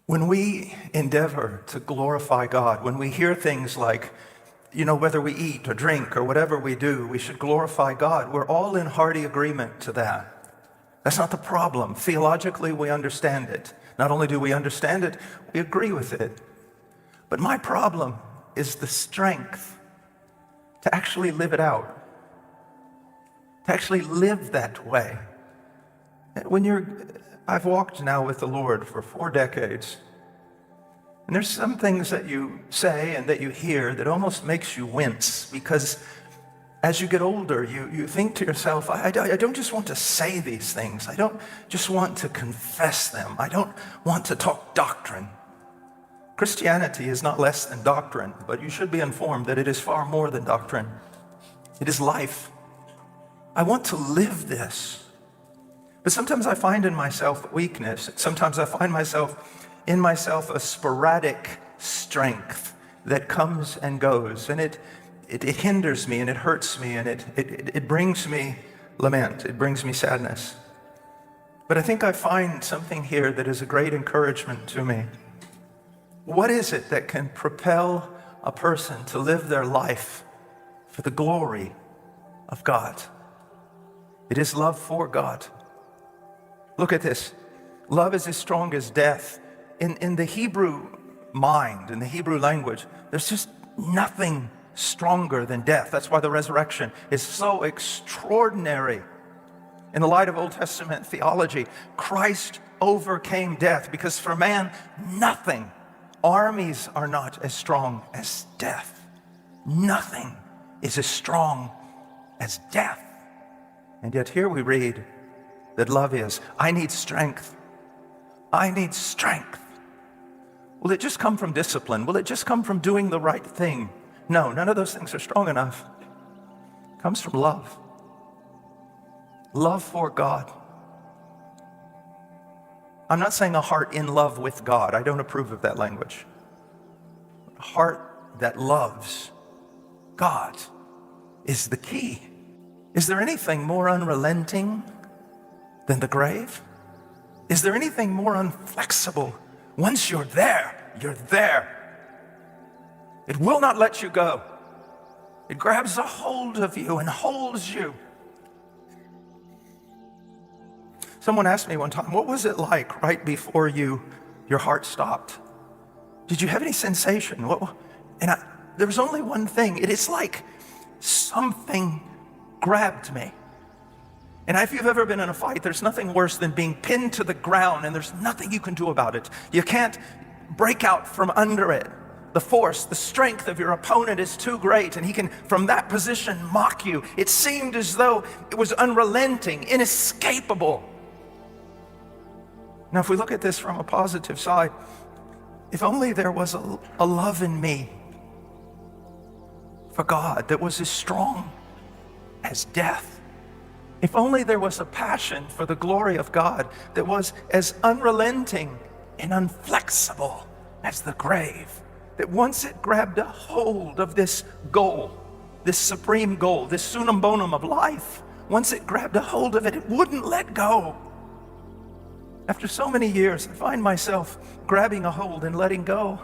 When we endeavor to glorify God, when we hear things like, whether we eat or drink or whatever we do, we should glorify God, we're all in hearty agreement to that. That's not the problem. Theologically, we understand it. Not only do we understand it, we agree with it. But my problem is the strength to actually live it out, to actually live that way. I've walked now with the Lord for 4 decades, and there's some things that you say and that you hear that almost makes you wince, because as you get older, you think to yourself, I don't just want to say these things. I don't just want to confess them. I don't want to talk doctrine. Christianity is not less than doctrine, but you should be informed that it is far more than doctrine. It is life. I want to live this. But sometimes I find in myself weakness. Sometimes I find in myself a sporadic strength that comes and goes, and it hinders me, and it hurts me, and it brings me lament. It brings me sadness. But I think I find something here that is a great encouragement to me. What is it that can propel a person to live their life for the glory of God? It is love for God. Look at this. Love is as strong as death. In the Hebrew mind, in the Hebrew language, there's just nothing stronger than death. That's why the resurrection is so extraordinary. In the light of Old Testament theology, Christ overcame death, because for man, nothing, armies are not as strong as death. Nothing is as strong as death. And yet here we read that love is. I need strength. I need strength. Will it just come from discipline? Will it just come from doing the right thing? No, none of those things are strong enough. It comes from love. Love for God. I'm not saying a heart in love with God. I don't approve of that language. A heart that loves God is the key. Is there anything more unrelenting than the grave? Is there anything more inflexible? Once you're there, you're there. It will not let you go. It grabs a hold of you and holds you. Someone asked me one time, what was it like right before your heart stopped? Did you have any sensation? There was only one thing. It is like something grabbed me. And if you've ever been in a fight, there's nothing worse than being pinned to the ground and there's nothing you can do about it. You can't break out from under it. The force, the strength of your opponent is too great, and he can, from that position, mock you. It seemed as though it was unrelenting, inescapable. Now, if we look at this from a positive side, if only there was a love in me for God that was as strong as death. If only there was a passion for the glory of God that was as unrelenting and inflexible as the grave. That once it grabbed a hold of this goal, this supreme goal, this sunum bonum of life, once it grabbed a hold of it, it wouldn't let go. After so many years, I find myself grabbing a hold and letting go.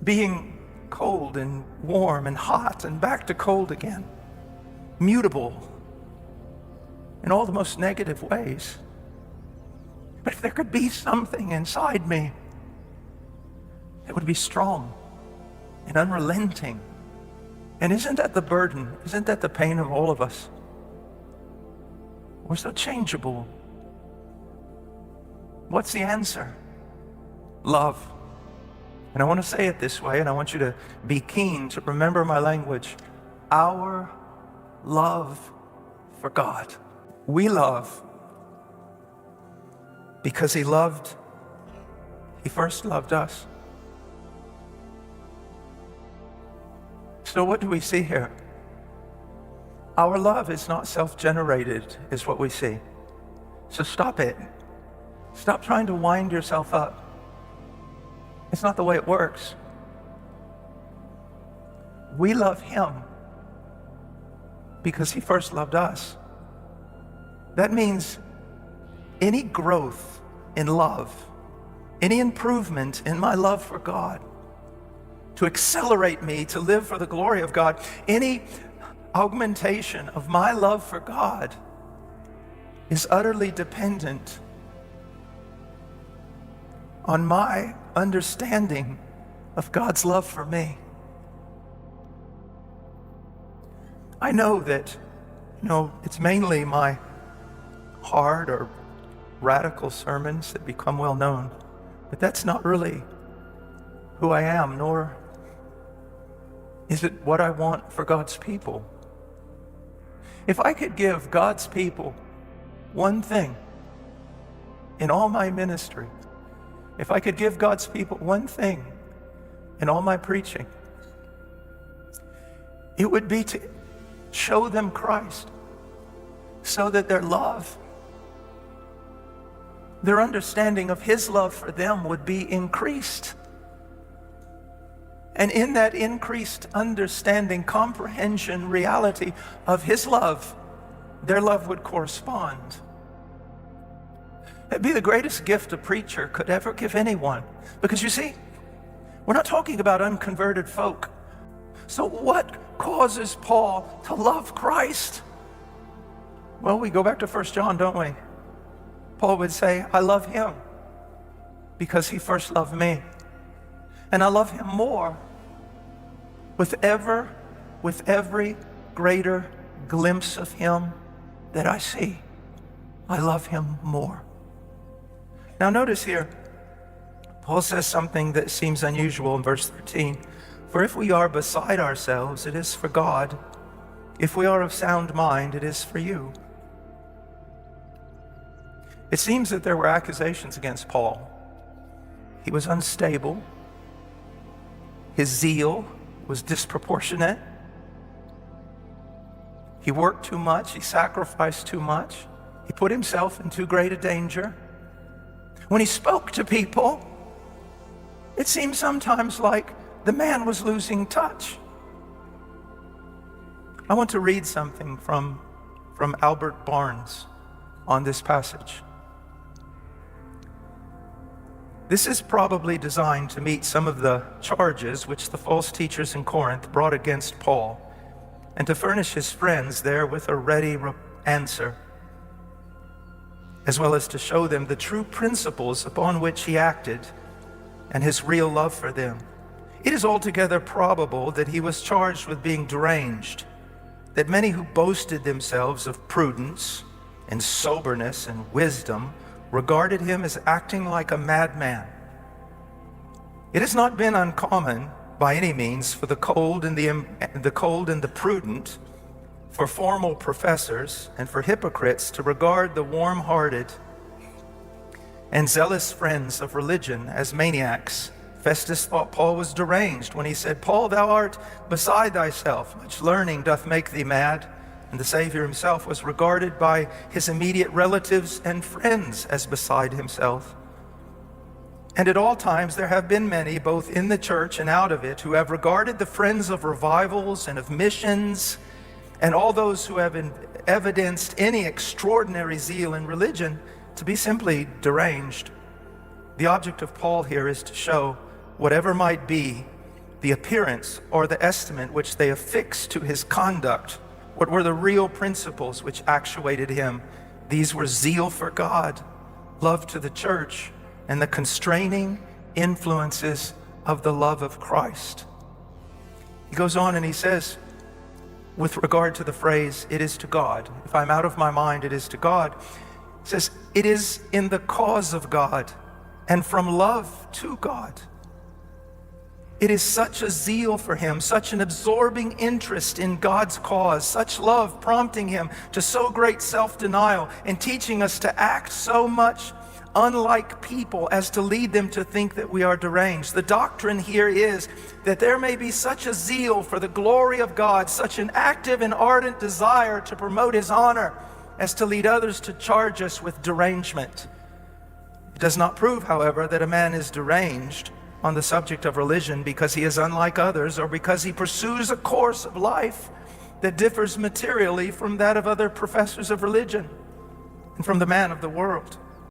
Being cold and warm and hot and back to cold again. Mutable in all the most negative ways. But if there could be something inside me that would be strong and unrelenting, and isn't that the burden? Isn't that the pain of all of us? We're so changeable. What's the answer? Love. And I want to say it this way, and I want you to be keen to remember my language. Our love for God. We love because He first loved us. So what do we see here? Our love is not self-generated, is what we see. So stop it. Stop trying to wind yourself up. It's not the way it works. We love Him because He first loved us. That means any growth in love any improvement in my love for God, to accelerate me to live for the glory of God, any augmentation of my love for God is utterly dependent on my understanding of God's love for me. I know that, it's mainly my hard or radical sermons that become well known, but that's not really who I am, nor is it what I want for God's people. If I could give God's people one thing in all my ministry, if I could give God's people one thing in all my preaching, it would be to show them Christ so that their love, their understanding of His love for them would be increased. And in that increased understanding, comprehension, reality of His love, their love would correspond. It'd be the greatest gift a preacher could ever give anyone. Because you see, we're not talking about unconverted folk. So what causes Paul to love Christ? Well, we go back to 1 John, don't we? Paul would say, I love Him because He first loved me. And I love Him more with every greater glimpse of Him that I see. I love Him more. Now notice here, Paul says something that seems unusual in verse 13. For if we are beside ourselves, it is for God. If we are of sound mind, it is for you. It seems that there were accusations against Paul. He was unstable. His zeal was disproportionate. He worked too much. He sacrificed too much. He put himself in too great a danger. When he spoke to people, it seemed sometimes like the man was losing touch. I want to read something from Albert Barnes on this passage. This is probably designed to meet some of the charges which the false teachers in Corinth brought against Paul, and to furnish his friends there with a ready answer, as well as to show them the true principles upon which he acted and his real love for them. It is altogether probable that he was charged with being deranged, that many who boasted themselves of prudence and soberness and wisdom regarded him as acting like a madman. It has not been uncommon by any means for the cold and the prudent, for formal professors and for hypocrites to regard the warm-hearted and zealous friends of religion as maniacs. Festus thought Paul was deranged when he said, Paul, thou art beside thyself. Much learning doth make thee mad. And the Savior himself was regarded by his immediate relatives and friends as beside himself. And at all times there have been many, both in the church and out of it, who have regarded the friends of revivals and of missions, and all those who have evidenced any extraordinary zeal in religion, to be simply deranged. The object of Paul here is to show whatever might be the appearance or the estimate which they affix to his conduct, what were the real principles which actuated him. These were zeal for God, love to the church, and the constraining influences of the love of Christ. He goes on and he says, with regard to the phrase, it is to God. If I'm out of my mind, it is to God. He says, it is in the cause of God and from love to God. It is such a zeal for him, such an absorbing interest in God's cause, such love prompting him to so great self-denial and teaching us to act so much unlike people as to lead them to think that we are deranged. The doctrine here is that there may be such a zeal for the glory of God, such an active and ardent desire to promote his honor as to lead others to charge us with derangement. It does not prove, however, that a man is deranged on the subject of religion because he is unlike others or because he pursues a course of life that differs materially from that of other professors of religion and from the man of the world.